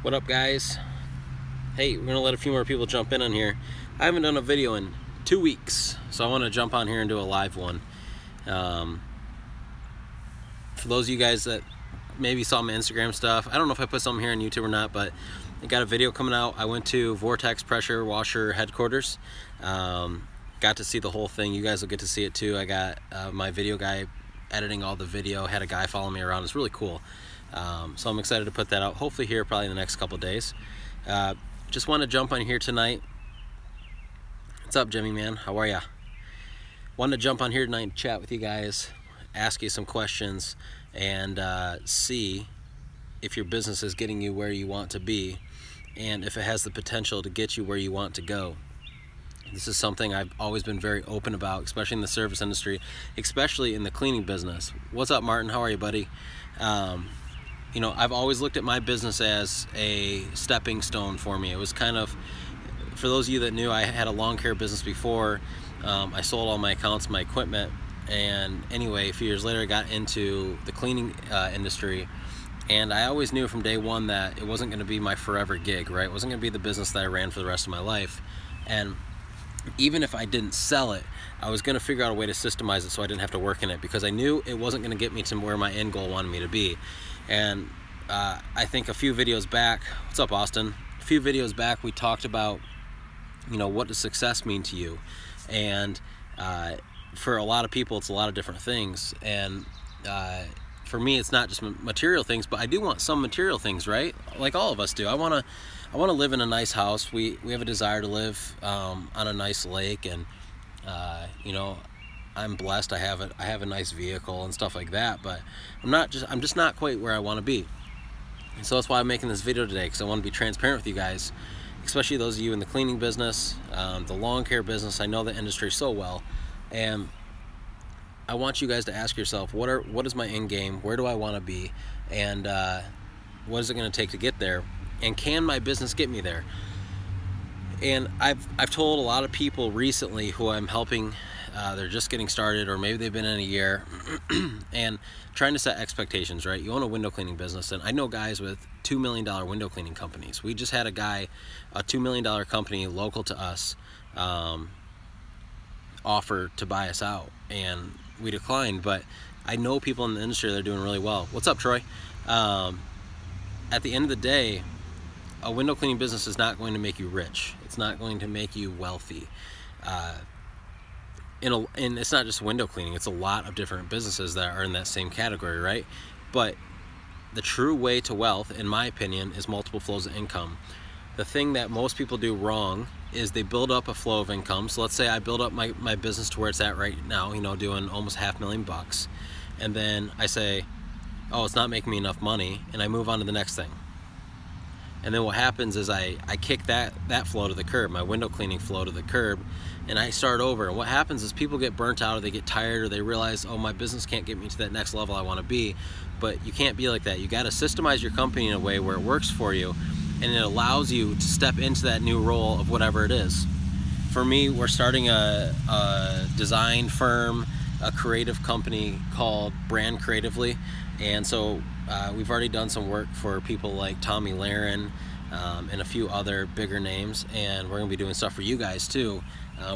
What up, guys? Hey, we're gonna let a few more people jump in on here. I haven't done a video in 2 weeks, so I want to jump on here and do a live one. For those of you guys that maybe saw my Instagram stuff, I don't know if I put something here on YouTube or not, but I got a video coming out. I went to Vortex Pressure Washer headquarters. Got to see the whole thing. You guys will get to see it too. I got my video guy editing all the video, had a guy follow me around. It's really cool. So I'm excited to put that out, hopefully here probably in the next couple days. Just want to jump on here tonight. What's up, Jimmy, man? How are ya? Wanted to jump on here tonight and chat with you guys, ask you some questions, and see if your business is getting you where you want to be, and if it has the potential to get you where you want to go. This is something I've always been very open about, especially in the service industry, especially in the cleaning business. What's up, Martin? How are you, buddy? You know, I've always looked at my business as a stepping stone for me. It was kind of, for those of you that knew, I had a lawn care business before. I sold all my accounts, my equipment, and anyway, a few years later I got into the cleaning industry, and I always knew from day one that it wasn't going to be my forever gig, right? It wasn't going to be the business that I ran for the rest of my life. And even if I didn't sell it, I was going to figure out a way to systemize it so I didn't have to work in it, because I knew it wasn't going to get me to where my end goal wanted me to be. And I think a few videos back, what's up, Austin? A few videos back we talked about, you know, what does success mean to you? And for a lot of people it's a lot of different things, and for me it's not just material things, but I do want some material things, right? Like all of us do. I want to live in a nice house. We have a desire to live on a nice lake, and you know, I'm blessed. I have a nice vehicle and stuff like that, but I'm just not quite where I want to be. And so that's why I'm making this video today, because I want to be transparent with you guys, especially those of you in the cleaning business, the lawn care business. I know the industry so well, and I want you guys to ask yourself, what is my end game? Where do I want to be? And what is it going to take to get there? And can my business get me there? And I've told a lot of people recently who I'm helping, they're just getting started, or maybe they've been in a year, and trying to set expectations, right? You own a window cleaning business, and I know guys with $2 million window cleaning companies. We just had a guy, a $2 million company local to us, offer to buy us out, and we declined. But I know people in the industry that are doing really well. What's up, Troy? At the end of the day, a window cleaning business is not going to make you rich. It's not going to make you wealthy. And it's not just window cleaning. It's a lot of different businesses that are in that same category, right? But the true way to wealth, in my opinion, is multiple flows of income. The thing that most people do wrong is they build up a flow of income. So let's say I build up my business to where it's at right now, you know, doing almost $500,000. And then I say, oh, it's not making me enough money, and I move on to the next thing. And then what happens is I kick that flow to the curb, my window cleaning flow to the curb, and I start over. And what happens is people get burnt out, or they get tired, or they realize, oh, my business can't get me to that next level I want to be. But you can't be like that. You got to systemize your company in a way where it works for you, and it allows you to step into that new role of whatever it is. For me, we're starting a design firm, a creative company called Brand Creatively. And so we've already done some work for people like Tommy Lahren and a few other bigger names, and we're gonna be doing stuff for you guys too.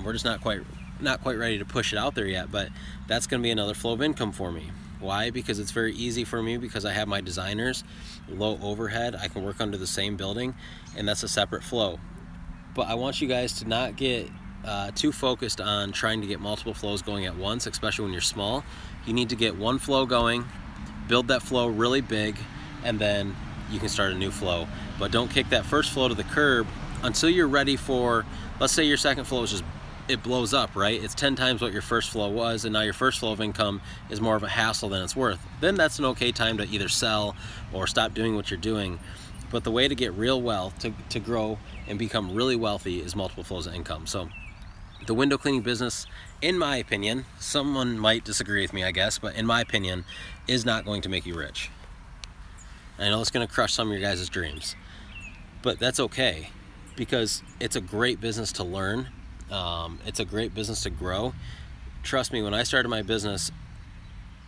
We're just not quite ready to push it out there yet, but that's gonna be another flow of income for me. Why? Because it's very easy for me, because I have my designers, low overhead, I can work under the same building, and that's a separate flow. But I want you guys to not get too focused on trying to get multiple flows going at once, especially when you're small. You need to get one flow going, build that flow really big, and then you can start a new flow. But don't kick that first flow to the curb until you're ready for, let's say your second flow is just, it blows up, right? It's 10 times what your first flow was, and now your first flow of income is more of a hassle than it's worth. Then that's an okay time to either sell or stop doing what you're doing. But the way to get real wealth, to grow and become really wealthy, is multiple flows of income. So the window cleaning business, in my opinion, someone might disagree with me, I guess, but in my opinion, is not going to make you rich. I know it's going to crush some of your guys' dreams, but that's okay, because it's a great business to learn. It's a great business to grow. Trust me, when I started my business,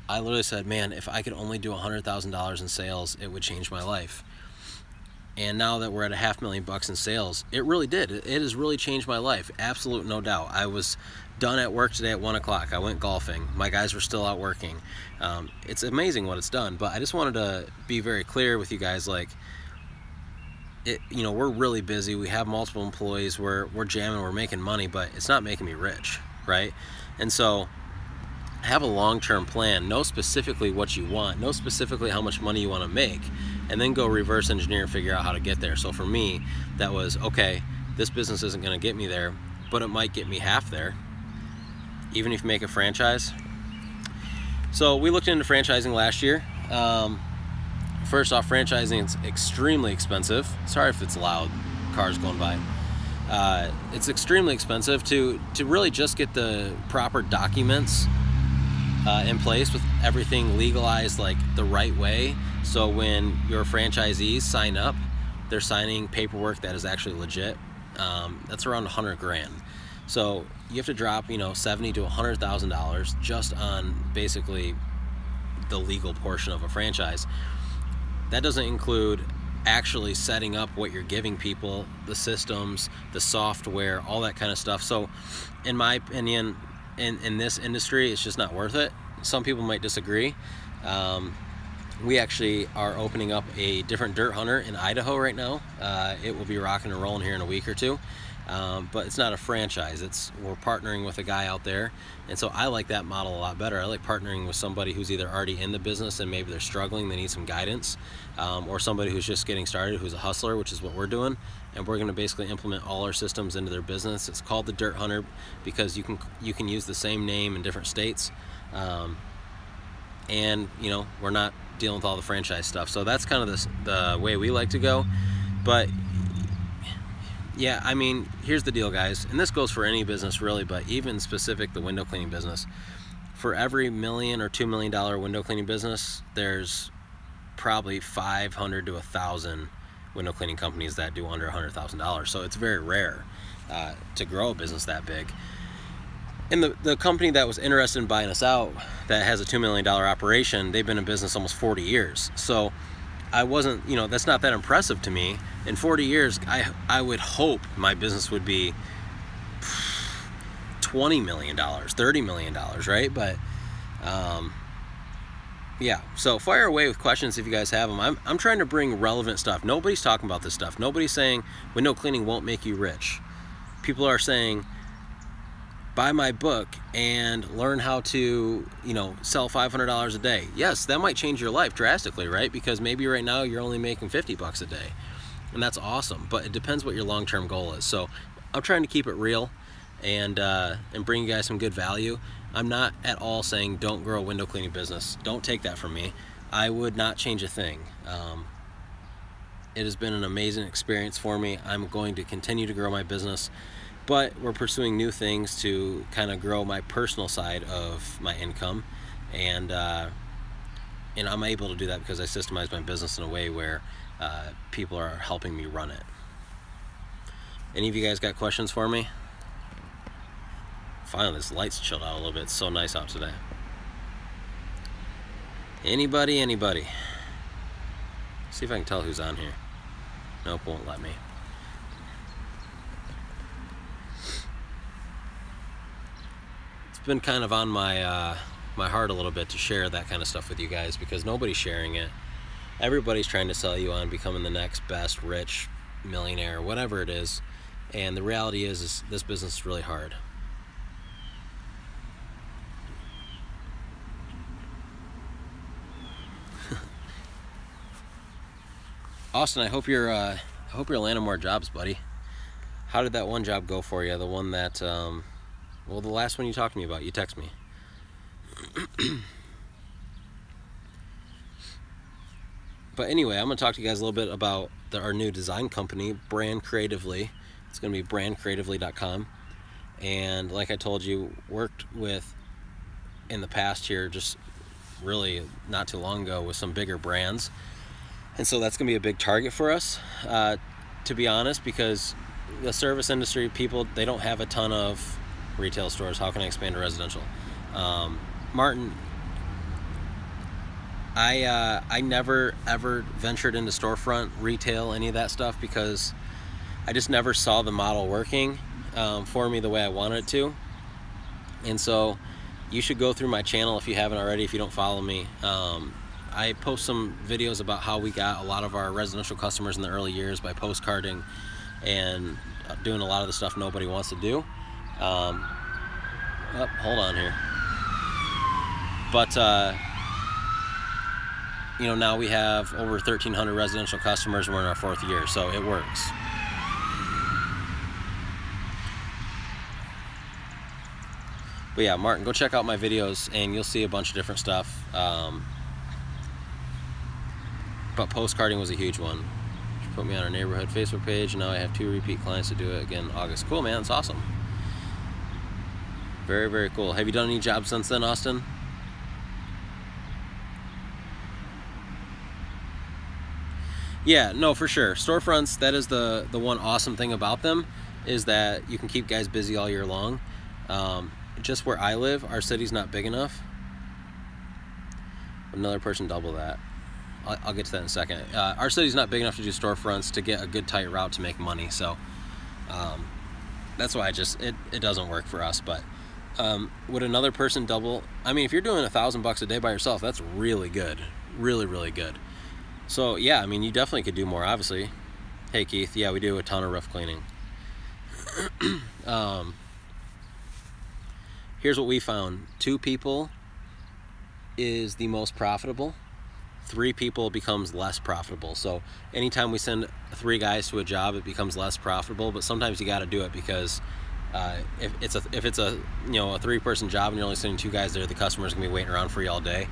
I literally said, man, if I could only do $100,000 in sales, it would change my life. And now that we're at $500,000 in sales, it really did. It has really changed my life. Absolute no doubt. I was done at work today at 1 o'clock. I went golfing. My guys were still out working. It's amazing what it's done. But I just wanted to be very clear with you guys, like, you know, we're really busy. We have multiple employees. We're jamming. We're making money, but it's not making me rich, right? And so have a long-term plan. Know specifically what you want. Know specifically how much money you want to make, and then go reverse engineer and figure out how to get there. So for me, that was, okay, this business isn't going to get me there, but it might get me half there, even if you make a franchise. So we looked into franchising last year. First off, franchising is extremely expensive. Sorry if it's loud, cars going by. It's extremely expensive to really just get the proper documents in place, with everything legalized like the right way. So when your franchisees sign up, they're signing paperwork that is actually legit. That's around $100,000. So you have to drop, you know, $70,000 to $100,000 just on basically the legal portion of a franchise. That doesn't include actually setting up what you're giving people, the systems, the software, all that kind of stuff. So in my opinion, in this industry, it's just not worth it. Some people might disagree. We actually are opening up a different Dirt Hunter in Idaho right now. It will be rocking and rolling here in a week or two. But it's not a franchise. We're partnering with a guy out there, and so I like that model a lot better. I like partnering with somebody who's either already in the business and maybe they're struggling, they need some guidance, or somebody who's just getting started, who's a hustler, which is what we're doing. And we're going to basically implement all our systems into their business. It's called the Dirt Hunter because you can use the same name in different states, and you know, we're not dealing with all the franchise stuff. So that's kind of the way we like to go. But yeah, I mean, here's the deal, guys, and this goes for any business really, but even specific the window cleaning business. For every $1 million or $2 million window cleaning business, there's probably 500 to 1,000 window cleaning companies that do under $100,000. So it's very rare to grow a business that big. And the company that was interested in buying us out, that has a $2 million operation, they've been in business almost 40 years. So I wasn't, you know, that's not that impressive to me. In 40 years, I would hope my business would be $20 million, $30 million, right? But yeah, so fire away with questions if you guys have them. I'm trying to bring relevant stuff. Nobody's talking about this stuff. Nobody's saying window cleaning won't make you rich. People are saying, buy my book and learn how to, you know, sell $500 a day. Yes, that might change your life drastically, right? Because maybe right now you're only making $50 a day, and that's awesome. But it depends what your long-term goal is. So I'm trying to keep it real and bring you guys some good value. I'm not at all saying don't grow a window cleaning business. Don't take that from me. I would not change a thing. It has been an amazing experience for me. I'm going to continue to grow my business, but we're pursuing new things to kind of grow my personal side of my income, and I'm able to do that because I systemize my business in a way where people are helping me run it. Any of you guys got questions for me? Finally, this light's chilled out a little bit. It's so nice out today. Anybody? See if I can tell who's on here. Nope, won't let me. Been kind of on my my heart a little bit to share that kind of stuff with you guys, because nobody's sharing it. Everybody's trying to sell you on becoming the next best rich millionaire, whatever it is, and the reality is this business is really hard. Austin, I hope you're landing more jobs, buddy. How did that one job go for you? The one that well, the last one you talked to me about, you text me. But anyway, I'm going to talk to you guys a little bit about our new design company, Brand Creatively. It's going to be brandcreatively.com. And like I told you, worked with, in the past here, just really not too long ago, with some bigger brands. And so that's going to be a big target for us, to be honest, because the service industry, people, they don't have a ton of retail stores. How can I expand to residential? Martin, I never ever ventured into storefront retail, any of that stuff, because I just never saw the model working for me the way I wanted it to. And so you should go through my channel if you haven't already, if you don't follow me. I post some videos about how we got a lot of our residential customers in the early years by postcarding and doing a lot of the stuff nobody wants to do. Oh, hold on here. But you know, now we have over 1,300 residential customers, and we're in our 4th year, so it works. But yeah, Martin, go check out my videos and you'll see a bunch of different stuff. But postcarding was a huge one. She put me on our neighborhood Facebook page, and now I have 2 repeat clients to do it again in August. Cool, man, it's awesome. Very, very cool. Have you done any jobs since then, Austin? Yeah, no, for sure. Storefronts, that is the one awesome thing about them, is that you can keep guys busy all year long. Just where I live, our city's not big enough. Another person double that. I'll get to that in a second. Our city's not big enough to do storefronts to get a good tight route to make money, so that's why it doesn't work for us. But would another person double? I mean, if you're doing $1,000 a day by yourself, that's really good, really, really good. So yeah, I mean, you definitely could do more, obviously. Hey Keith, yeah, we do a ton of roof cleaning. Here's what we found: 2 people is the most profitable. 3 people becomes less profitable. So anytime we send 3 guys to a job, it becomes less profitable. But sometimes you got to do it, because if it's a you know, a 3-person job and you're only sending 2 guys there, the customer's gonna be waiting around for you all day,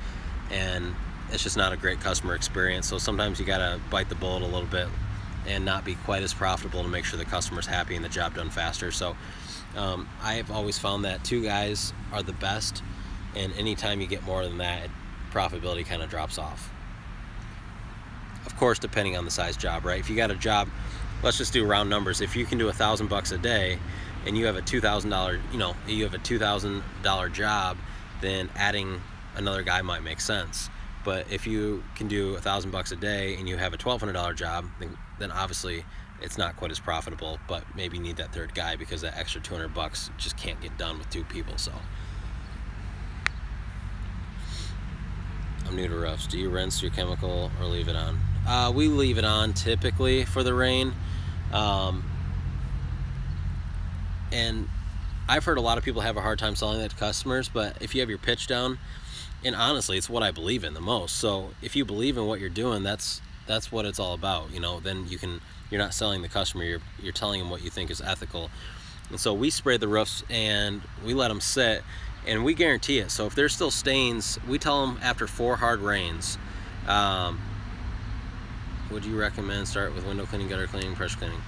and it's just not a great customer experience. So sometimes you got to bite the bullet a little bit and not be quite as profitable to make sure the customer's happy and the job done faster. So I've always found that 2 guys are the best, and anytime you get more than that, profitability kind of drops off. Of course, depending on the size job, right? If you got a job, let's just do round numbers. If you can do $1,000 a day and you have a $2,000, you know, you have a $2,000 job, then adding another guy might make sense. But if you can do $1,000 a day and you have a $1,200 job, then obviously it's not quite as profitable, but maybe you need that 3rd guy because that extra $200 just can't get done with 2 people. So I'm new to roofs. Do you rinse your chemical or leave it on? We leave it on typically for the rain. And I've heard a lot of people have a hard time selling that to customers, but if you have your pitch down, and honestly, it's what I believe in the most. So if you believe in what you're doing, that's what it's all about. You know, then you're not selling the customer, you're telling them what you think is ethical. And so we spray the roofs and we let them sit, and we guarantee it. So if there's still stains, we tell them after 4 hard rains. Would you recommend start with window cleaning, gutter cleaning, pressure cleaning?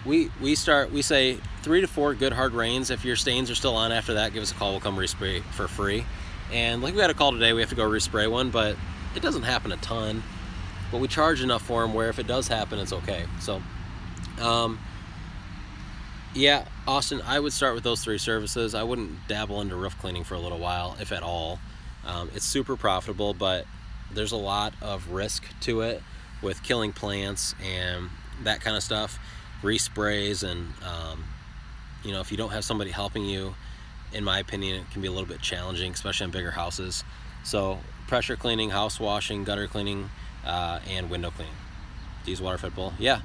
We say 3 to 4 good hard rains. If your stains are still on after that, give us a call. We'll come respray for free. And like we had a call today, we have to go respray one, but it doesn't happen a ton. But we charge enough for them where if it does happen, it's okay. So, yeah, Austin, I would start with those 3 services. I wouldn't dabble into roof cleaning for a little while, if at all. It's super profitable, but there's a lot of risk to it with killing plants and that kind of stuff, resprays, and you know, if you don't have somebody helping you, in my opinion, it can be a little bit challenging, especially on bigger houses. So pressure cleaning, house washing, gutter cleaning, and window cleaning. Do you use water fed pole? Yeah.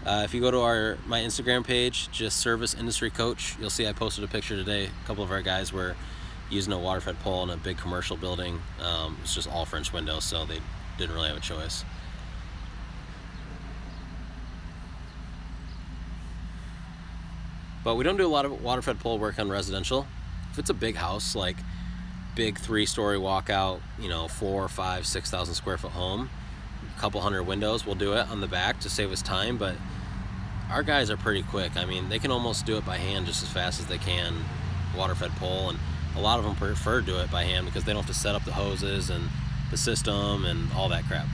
If you go to my Instagram page, just Service Industry Coach, you'll see I posted a picture today. A couple of our guys were using a water fed pole in a big commercial building. It's just all French windows, so they didn't really have a choice. But we don't do a lot of water fed pole work on residential. If it's a big house, like big 3-story walkout, you know, 4, 5, 6,000 square foot home, a couple hundred windows, we'll do it on the back to save us time. But our guys are pretty quick. I mean, they can almost do it by hand just as fast as they can water fed pole, and a lot of them prefer to do it by hand because they don't have to set up the hoses and the system and all that crap.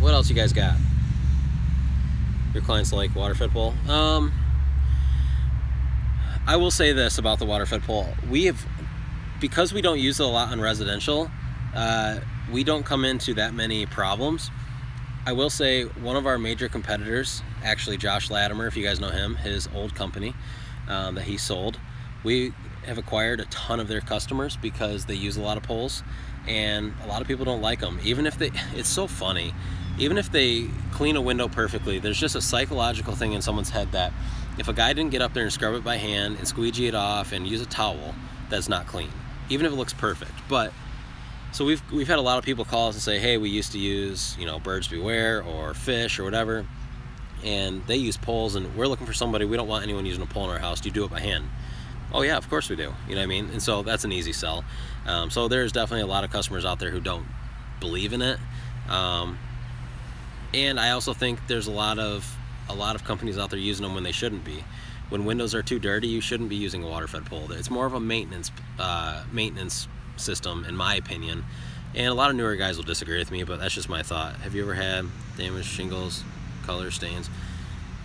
What else you guys got? Your clients like water fed pole? I will say this about the water fed pole. Because we don't use it a lot on residential, we don't come into that many problems. I will say one of our major competitors, actually Josh Latimer, if you guys know him, his old company that he sold, we have acquired a ton of their customers because they use a lot of poles, and a lot of people don't like them. Even if it's so funny, even if they clean a window perfectly, there's just a psychological thing in someone's head that if a guy didn't get up there and scrub it by hand and squeegee it off and use a towel, that's not clean, even if it looks perfect. But so we've had a lot of people call us and say, hey, we used to use, you know, Birds Beware or Fish or whatever, and they use poles, and we're looking for somebody. We don't want anyone using a pole in our house. Do you do it by hand? Oh yeah, of course we do. You know what I mean? And so that's an easy sell. So there's definitely a lot of customers out there who don't believe in it. And I also think there's a lot of companies out there using them when they shouldn't be. When windows are too dirty, you shouldn't be using a water-fed pole. It's more of a maintenance system, in my opinion. And a lot of newer guys will disagree with me, but that's just my thought. Have you ever had damaged shingles, color stains?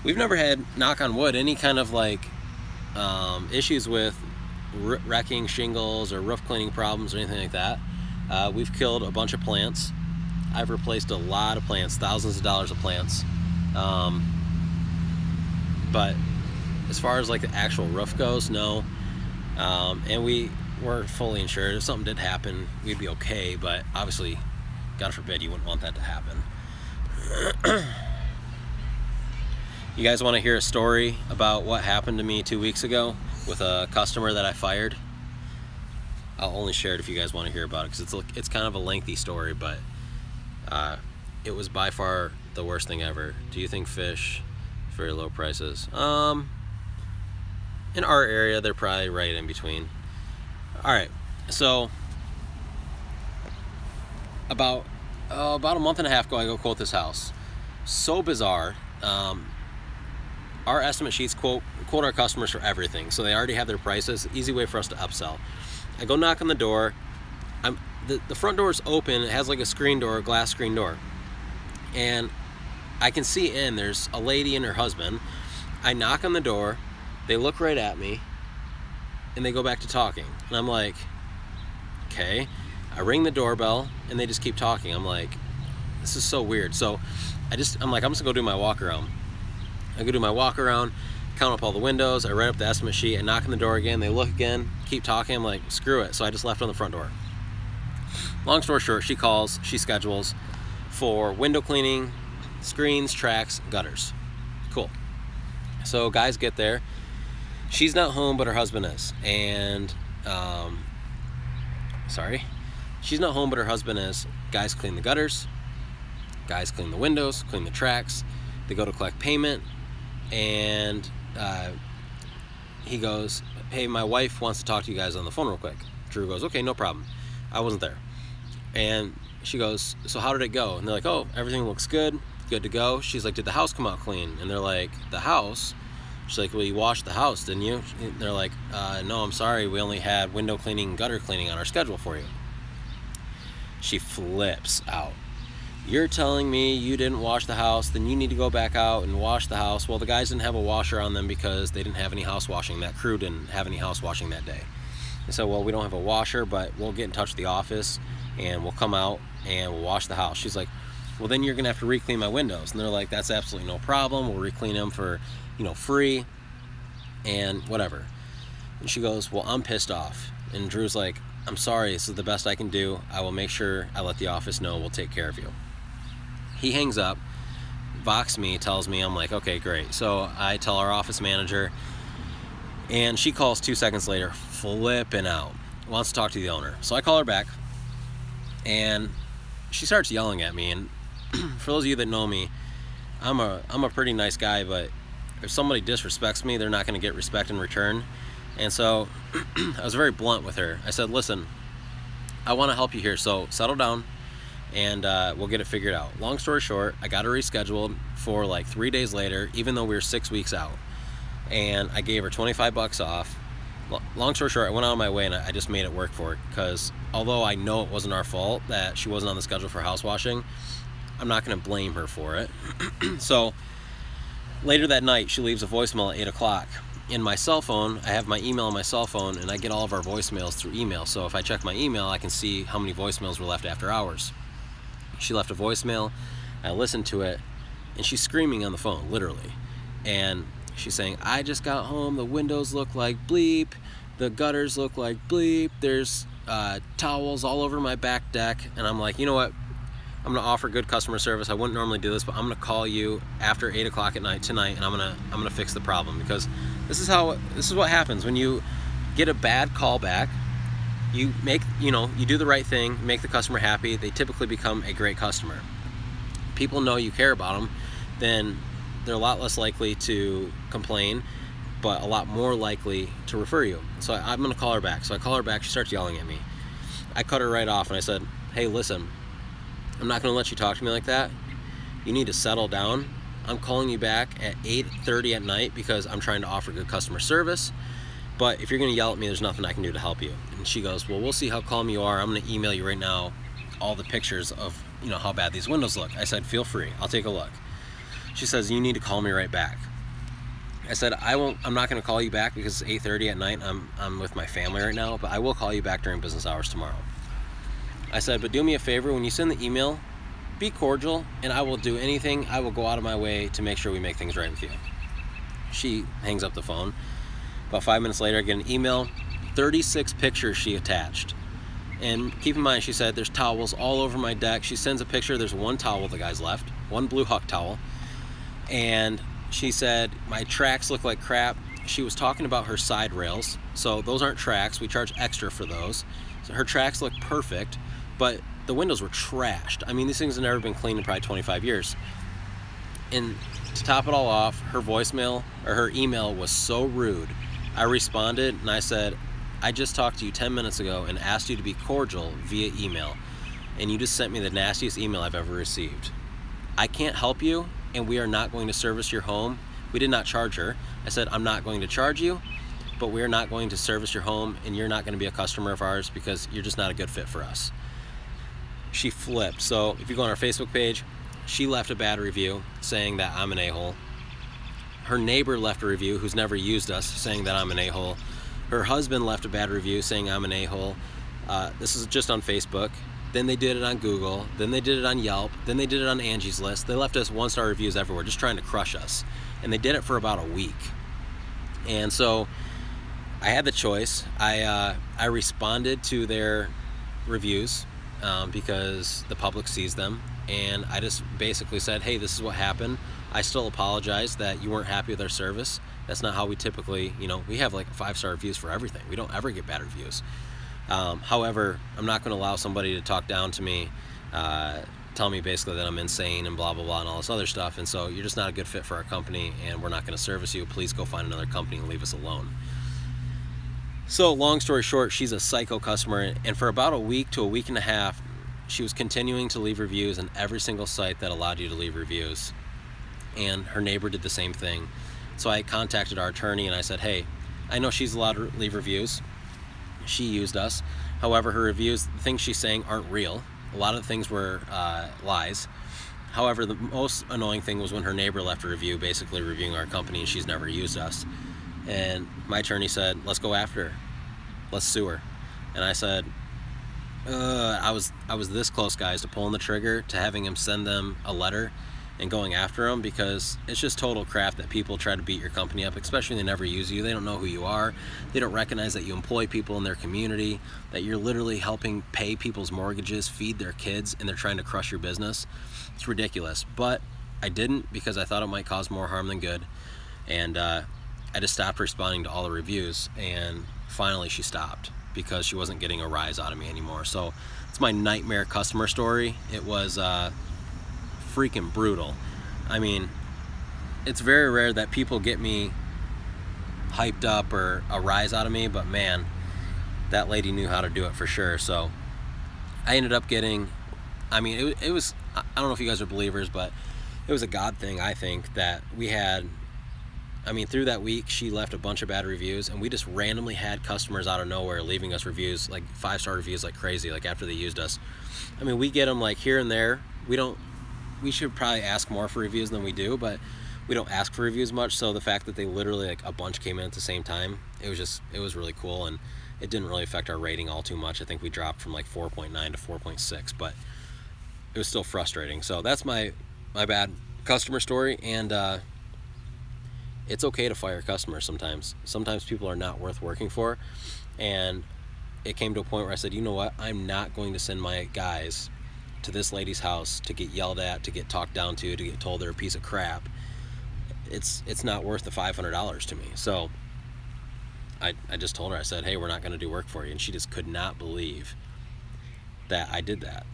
We've never had, knock on wood, any kind of like issues with wrecking shingles or roof cleaning problems or anything like that. We've killed a bunch of plants. I've replaced a lot of plants, thousands of dollars of plants. But as far as like the actual roof goes, no. And we're fully insured. If something did happen, we'd be okay, but obviously, God forbid, you wouldn't want that to happen. You guys want to hear a story about what happened to me 2 weeks ago with a customer that I fired? I'll only share it if you guys want to hear about it, because it's kind of a lengthy story, but it was by far the worst thing ever. Do you think fish, very low prices? In our area, they're probably right in between. All right, so about a month and a half ago, I go quote this house. So bizarre. Our estimate sheets quote our customers for everything, so they already have their prices. Easy way for us to upsell. I go knock on the door. The front door is open. It has like a screen door, a glass screen door, and I can see in. There's a lady and her husband. I knock on the door. They look right at me, and they go back to talking. And I'm like, okay. I ring the doorbell, and they just keep talking. I'm like, this is so weird. So I'm like, I'm just gonna go do my walk around. I go do my walk around, count up all the windows. I write up the estimate sheet. I knock on the door again. They look again, keep talking. I'm like, screw it. So I just left on the front door. Long story short, she calls, she schedules for window cleaning, screens, tracks, gutters. Cool. So guys get there. She's not home, but her husband is. And, she's not home, but her husband is. Guys clean the gutters. Guys clean the windows, clean the tracks. They go to collect payment. And he goes, hey, my wife wants to talk to you guys on the phone real quick. Drew goes, okay, no problem. I wasn't there. And she goes, so how did it go? And they're like, oh, everything looks good to go. She's like, did the house come out clean? And they're like, the house? She's like, well, you washed the house, didn't you? And they're like, no, I'm sorry. We only had window cleaning and gutter cleaning on our schedule for you. She flips out. You're telling me you didn't wash the house, then you need to go back out and wash the house. Well, the guys didn't have a washer on them because they didn't have any house washing. That crew didn't have any house washing that day. And so, well, we don't have a washer, but we'll get in touch with the office and we'll come out and we'll wash the house. She's like, well, then you're gonna have to re-clean my windows. And they're like, that's absolutely no problem. We'll re-clean them for, free and whatever. And she goes, well, I'm pissed off. And Drew's like, I'm sorry, this is the best I can do. I will make sure I let the office know. We'll take care of you. He hangs up, Vox me, tells me. I'm like, okay, great. So I tell our office manager, and she calls 2 seconds later, flipping out, wants to talk to the owner. So I call her back, and she starts yelling at me. And for those of you that know me, I'm a pretty nice guy, but if somebody disrespects me, they're not going to get respect in return. And so I was very blunt with her. I said, listen, I want to help you here, so settle down and we'll get it figured out. Long story short, I got her rescheduled for like 3 days later, even though we were 6 weeks out. And I gave her 25 bucks off. Long story short, I went out of my way and I just made it work for it, because although I know it wasn't our fault that she wasn't on the schedule for house washing, I'm not going to blame her for it. So later that night, she leaves a voicemail at 8 o'clock. in my cell phone, I have my email on my cell phone, and I get all of our voicemails through email. So if I check my email, I can see how many voicemails were left after hours. She left a voicemail, I listened to it, and she's screaming on the phone, literally. And she's saying, I just got home, the windows look like bleep, the gutters look like bleep, there's towels all over my back deck. And I'm like, you know what? I'm gonna offer good customer service. I wouldn't normally do this, but I'm gonna call you after 8 o'clock at night tonight, and I'm gonna fix the problem, because this is what happens when you get a bad call back. You do the right thing, make the customer happy. They typically become a great customer. People know you care about them, then they're a lot less likely to complain, but a lot more likely to refer you. So I'm gonna call her back. So I call her back. She starts yelling at me. I cut her right off, and I said, hey, listen, I'm not gonna let you talk to me like that. You need to settle down. I'm calling you back at 8:30 at night because I'm trying to offer good customer service. But if you're gonna yell at me, there's nothing I can do to help you. And she goes, well, we'll see how calm you are. I'm gonna email you right now all the pictures of how bad these windows look. I said, feel free, I'll take a look. She says, you need to call me right back. I said, I'm not gonna call you back because it's 8:30 at night. I'm with my family right now, but I will call you back during business hours tomorrow. I said, but do me a favor, when you send the email, be cordial, and I will do anything. I will go out of my way to make sure we make things right with you. She hangs up the phone. About 5 minutes later, I get an email, 36 pictures she attached. And keep in mind, she said, there's towels all over my deck. She sends a picture, there's one towel the guy's left, one Blue Huck towel. And she said, my tracks look like crap. She was talking about her side rails. So those aren't tracks, we charge extra for those. So her tracks look perfect, but the windows were trashed. I mean, these things have never been cleaned in probably 25 years. And to top it all off, her voicemail, or her email, was so rude. I responded and I said, I just talked to you 10 minutes ago and asked you to be cordial via email, and you just sent me the nastiest email I've ever received. I can't help you, and we are not going to service your home. We did not charge her. I said, I'm not going to charge you, but we're not going to service your home, and you're not going to be a customer of ours because you're just not a good fit for us. She flipped. So if you go on our Facebook page, she left a bad review saying that I'm an a-hole. Her neighbor left a review who's never used us saying that I'm an a-hole. Her husband left a bad review saying I'm an a-hole. This is just on Facebook. Then they did it on Google. Then they did it on Yelp. Then they did it on Angie's List. They left us 1-star reviews everywhere, just trying to crush us. And they did it for about a week. And so I had the choice. I responded to their reviews because the public sees them. And I just basically said, hey, this is what happened. I still apologize that you weren't happy with our service. That's not how we typically, we have like 5-star reviews for everything. We don't ever get bad reviews. However, I'm not going to allow somebody to talk down to me, tell me basically that I'm insane and blah, blah, blah, and all this other stuff. And so you're just not a good fit for our company, and we're not going to service you. Please go find another company and leave us alone. So long story short, she's a psycho customer. And for about a week to a week and a half, she was continuing to leave reviews on every single site that allowed you to leave reviews. And her neighbor did the same thing. So I contacted our attorney and I said, hey, I know she's allowed to leave reviews. She used us. However, her reviews, the things she's saying aren't real. A lot of the things were lies. However, the most annoying thing was when her neighbor left a review, basically reviewing our company, and she's never used us. And my attorney said, let's go after her. Let's sue her. And I said, I was this close, guys, to pulling the trigger, to having him send them a letter and going after them, because it's just total crap that people try to beat your company up, especially when they never use you. They don't know who you are. They don't recognize that you employ people in their community, that you're literally helping pay people's mortgages, feed their kids, and they're trying to crush your business. It's ridiculous. But I didn't, because I thought it might cause more harm than good. And I just stopped responding to all the reviews, and finally she stopped because she wasn't getting a rise out of me anymore. So it's my nightmare customer story. It was freaking brutal. I mean, it's very rare that people get me hyped up or a rise out of me, but man, that lady knew how to do it for sure. So I ended up getting, I mean, it was, I don't know if you guys are believers, but it was a God thing, I think, that we had. I mean, through that week, she left a bunch of bad reviews, and we just randomly had customers out of nowhere leaving us reviews, like 5-star reviews like crazy, like after they used us. I mean, we get them like here and there. We should probably ask more for reviews than we do, but we don't ask for reviews much, so the fact that they literally, like, a bunch came in at the same time, it was really cool, and it didn't really affect our rating all too much. I think we dropped from like 4.9 to 4.6, but it was still frustrating. So that's my bad customer story, and it's okay to fire customers sometimes. Sometimes people are not worth working for, and it came to a point where I said, you know what, I'm not going to send my guys to this lady's house to get yelled at, to get talked down to get told they're a piece of crap. It's not worth the $500 to me. So I just told her, I said, hey, we're not going to do work for you. And she just could not believe that I did that.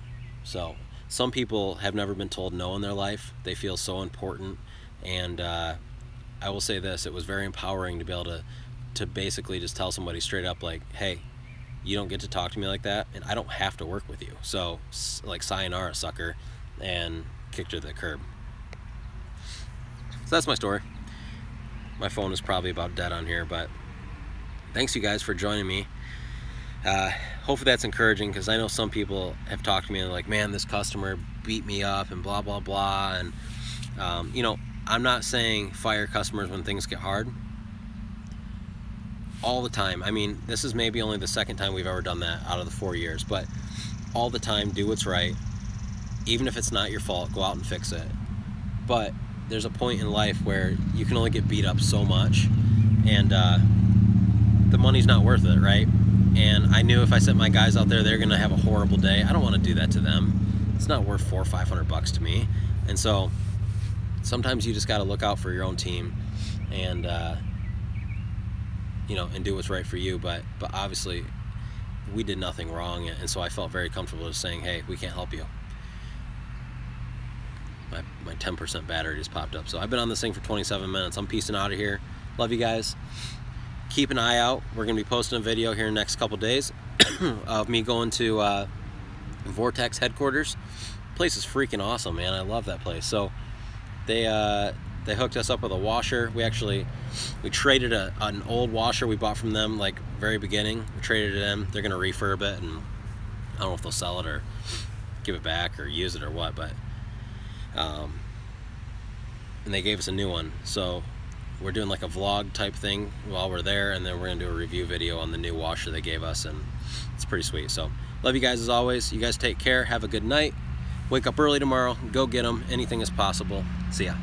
So some people have never been told no in their life. They feel so important. And I will say this, it was very empowering to be able to basically just tell somebody straight up, like, hey, you don't get to talk to me like that, and I don't have to work with you. So, like, sayonara, sucker, and kicked her to the curb. So that's my story. My phone is probably about dead on here, but thanks you guys for joining me. Hopefully that's encouraging, because I know some people have talked to me and they're like, man, this customer beat me up and blah, blah, blah. And, you know, I'm not saying fire customers when things get hard. All the time. I mean, this is maybe only the second time we've ever done that out of the 4 years, but all the time, do what's right. Even if it's not your fault, go out and fix it. But there's a point in life where you can only get beat up so much, and the money's not worth it, right? And I knew if I sent my guys out there, they're gonna have a horrible day. I don't want to do that to them. It's not worth $400 or $500 to me. And so sometimes you just got to look out for your own team, and you know, and do what's right for you. But obviously we did nothing wrong, and so I felt very comfortable just saying, hey, we can't help you. My 10% battery just popped up. So I've been on this thing for 27 minutes. I'm peacing out of here. Love you guys. Keep an eye out. We're going to be posting a video here in the next couple days of me going to Vortex headquarters. The place is freaking awesome, man. I love that place. So they hooked us up with a washer. We traded an old washer we bought from them, like, very beginning. We traded it in. They're gonna refurb it, and I don't know if they'll sell it or give it back or use it or what, but and they gave us a new one. So we're doing like a vlog type thing while we're there, and then we're gonna do a review video on the new washer they gave us, and it's pretty sweet. So love you guys as always. You guys take care. Have a good night. Wake up early tomorrow. Go get them. Anything is possible. See ya.